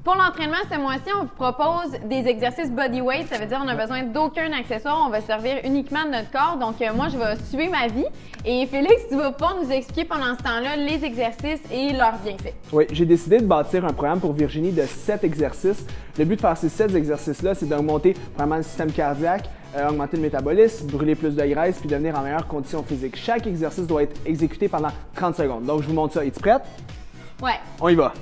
Pour l'entraînement ce mois-ci, on vous propose des exercices bodyweight. Ça veut dire qu'on n'a besoin d'aucun accessoire. On va servir uniquement de notre corps. Donc, moi, je vais suivre ma vie. Et Félix, tu vas pouvoir nous expliquer pendant ce temps-là les exercices et leurs bienfaits. Oui, j'ai décidé de bâtir un programme pour Virginie de 7 exercices. Le but de faire ces 7 exercices-là, c'est d'augmenter vraiment le système cardiaque, augmenter le métabolisme, brûler plus de graisse puis devenir en meilleure condition physique. Chaque exercice doit être exécuté pendant 30 secondes. Donc, je vous montre ça. Es-tu prête? Ouais. On y va!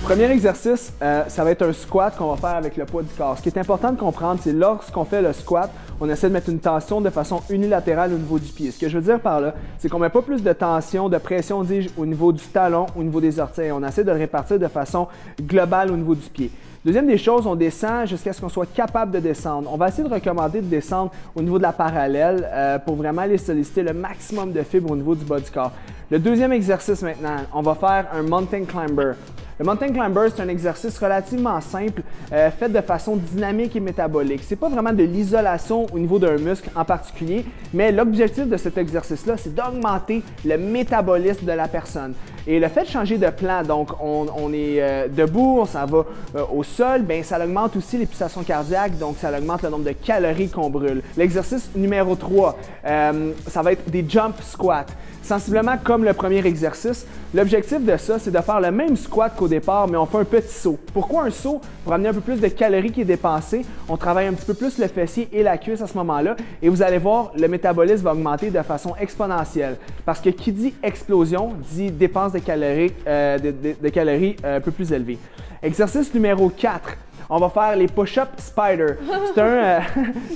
Premier exercice, ça va être un squat qu'on va faire avec le poids du corps. Ce qui est important de comprendre, c'est lorsqu'on fait le squat, on essaie de mettre une tension de façon unilatérale au niveau du pied. Ce que je veux dire par là, c'est qu'on ne met pas plus de tension, de pression, dis-je, au niveau du talon, au niveau des orteils. On essaie de le répartir de façon globale au niveau du pied. Deuxième des choses, on descend jusqu'à ce qu'on soit capable de descendre. On va essayer de recommander de descendre au niveau de la parallèle pour vraiment aller solliciter le maximum de fibres au niveau du bas du corps. Le deuxième exercice maintenant, on va faire un mountain climber. Le mountain climber, c'est un exercice relativement simple, fait de façon dynamique et métabolique. Ce n'est pas vraiment de l'isolation au niveau d'un muscle en particulier, mais l'objectif de cet exercice-là, c'est d'augmenter le métabolisme de la personne. Et le fait de changer de plan, donc on est debout, on s'en va au sol, bien, ça augmente aussi les pulsations cardiaques, donc ça augmente le nombre de calories qu'on brûle. L'exercice numéro 3, ça va être des jump squats. Sensiblement comme le premier exercice, l'objectif de ça, c'est de faire le même squat qu'au départ, mais on fait un petit saut. Pourquoi un saut? Pour amener un peu plus de calories qui est dépensé. On travaille un petit peu plus le fessier et la cuisse à ce moment-là, et vous allez voir, le métabolisme va augmenter de façon exponentielle. Parce que qui dit explosion, dit dépense de calories, un peu plus élevées. Exercice numéro 4. On va faire les push-up spider. C'est un...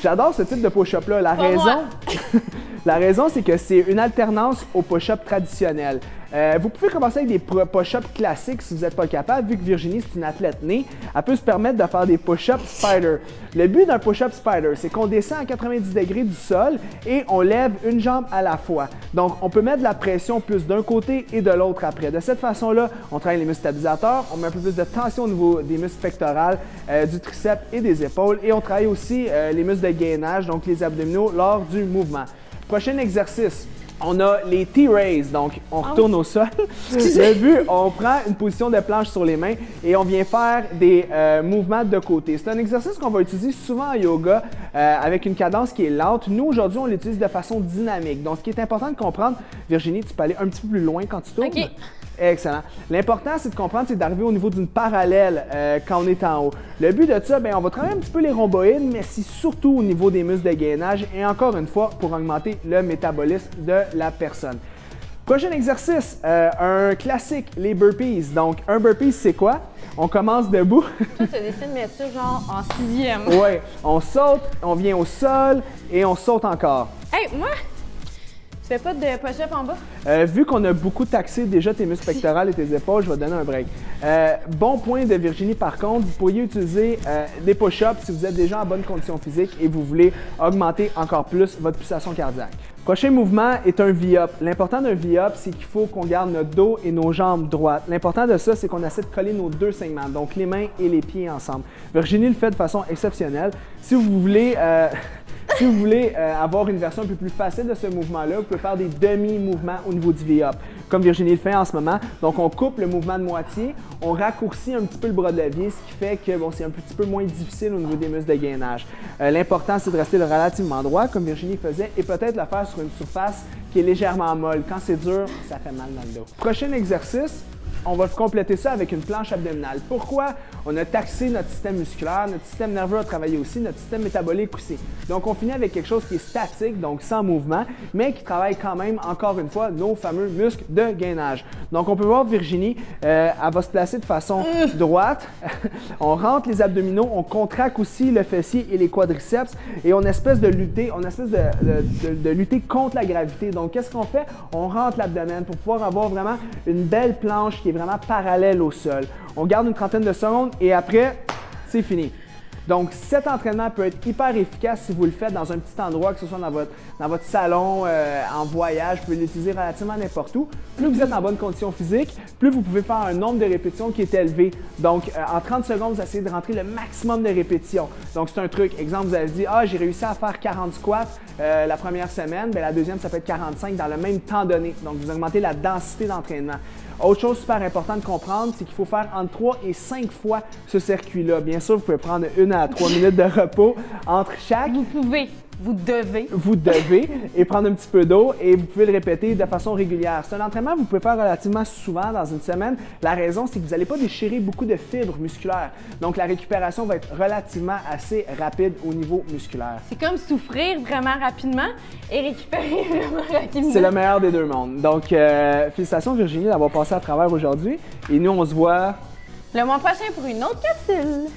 J'adore ce type de push-up-là. La raison, c'est que c'est une alternance au push-up traditionnel. Vous pouvez commencer avec des push-ups classiques si vous n'êtes pas capable. Vu que Virginie, c'est une athlète née, elle peut se permettre de faire des push-ups spider. Le but d'un push-up spider, c'est qu'on descend à 90 degrés du sol et on lève une jambe à la fois. Donc, on peut mettre de la pression plus d'un côté et de l'autre après. De cette façon-là, on travaille les muscles stabilisateurs, on met un peu plus de tension au niveau des muscles pectoraux, du triceps et des épaules. Et on travaille aussi les muscles de gainage, donc les abdominaux, lors du mouvement. Prochain exercice, on a les T-raise, donc on retourne au sol. Le but, on prend une position de planche sur les mains et on vient faire des mouvements de côté. C'est un exercice qu'on va utiliser souvent en yoga avec une cadence qui est lente. Nous, aujourd'hui, on l'utilise de façon dynamique. Donc, ce qui est important de comprendre, Virginie, tu peux aller un petit peu plus loin quand tu tournes. OK. Excellent. L'important, c'est de comprendre, c'est d'arriver au niveau d'une parallèle quand on est en haut. Le but de ça, bien, on va travailler un petit peu les rhomboïdes, mais c'est surtout au niveau des muscles de gainage et encore une fois, pour augmenter le métabolisme de la personne. Prochain exercice, un classique, les burpees. Donc, un burpee, c'est quoi? On commence debout. Toi, tu as décidé de mettre ça genre en 6e. Oui, on saute, on vient au sol et on saute encore. Hey, moi, tu fais pas de push-up en bas? Vu qu'on a beaucoup taxé déjà tes muscles pectoraux et tes épaules, je vais te donner un break. Bon point de Virginie, par contre, vous pourriez utiliser des push-ups si vous êtes déjà en bonne condition physique et vous voulez augmenter encore plus votre pulsation cardiaque. Prochain mouvement est un V-up. L'important d'un V-up, c'est qu'il faut qu'on garde notre dos et nos jambes droites. L'important de ça, c'est qu'on essaie de coller nos deux segments, donc les mains et les pieds ensemble. Virginie le fait de façon exceptionnelle. Si vous voulez... Si vous voulez avoir une version un peu plus facile de ce mouvement-là, vous pouvez faire des demi-mouvements au niveau du V-up, comme Virginie le fait en ce moment. Donc, on coupe le mouvement de moitié, on raccourcit un petit peu le bras de levier, ce qui fait que bon, c'est un petit peu moins difficile au niveau des muscles de gainage. L'important, c'est de rester relativement droit, comme Virginie faisait, et peut-être le faire sur une surface qui est légèrement molle. Quand c'est dur, ça fait mal dans le dos. Prochain exercice. On va compléter ça avec une planche abdominale. Pourquoi? On a taxé notre système musculaire, notre système nerveux a travaillé aussi, notre système métabolique aussi. Donc, on finit avec quelque chose qui est statique, donc sans mouvement, mais qui travaille quand même, encore une fois, nos fameux muscles de gainage. Donc, on peut voir Virginie, elle va se placer de façon droite. On rentre les abdominaux, on contracte aussi le fessier et les quadriceps et on espèce de lutter, de lutter contre la gravité. Donc, qu'est-ce qu'on fait? On rentre l'abdomen pour pouvoir avoir vraiment une belle planche qui est vraiment parallèle au sol. On garde une trentaine de secondes et après, c'est fini. Donc, cet entraînement peut être hyper efficace si vous le faites dans un petit endroit, que ce soit dans votre salon, en voyage, vous pouvez l'utiliser relativement n'importe où. Plus vous êtes en bonne condition physique, plus vous pouvez faire un nombre de répétitions qui est élevé. Donc, en 30 secondes, vous essayez de rentrer le maximum de répétitions. Donc, c'est un truc. Exemple, vous avez dit, ah, j'ai réussi à faire 40 squats la première semaine, bien, la deuxième, ça peut être 45 dans le même temps donné. Donc, vous augmentez la densité d'entraînement. Autre chose super importante de comprendre, c'est qu'il faut faire entre 3 et 5 fois ce circuit-là. Bien sûr, vous pouvez prendre 1 à 3 minutes de repos entre chaque. Vous devez. Vous devez et prendre un petit peu d'eau et vous pouvez le répéter de façon régulière. C'est un entraînement que vous pouvez faire relativement souvent dans une semaine. La raison, c'est que vous n'allez pas déchirer beaucoup de fibres musculaires. Donc, la récupération va être relativement assez rapide au niveau musculaire. C'est comme souffrir vraiment rapidement et récupérer vraiment rapidement. C'est le meilleur des deux mondes. Donc, félicitations Virginie d'avoir passé à travers aujourd'hui. Et nous, on se voit le mois prochain pour une autre capsule.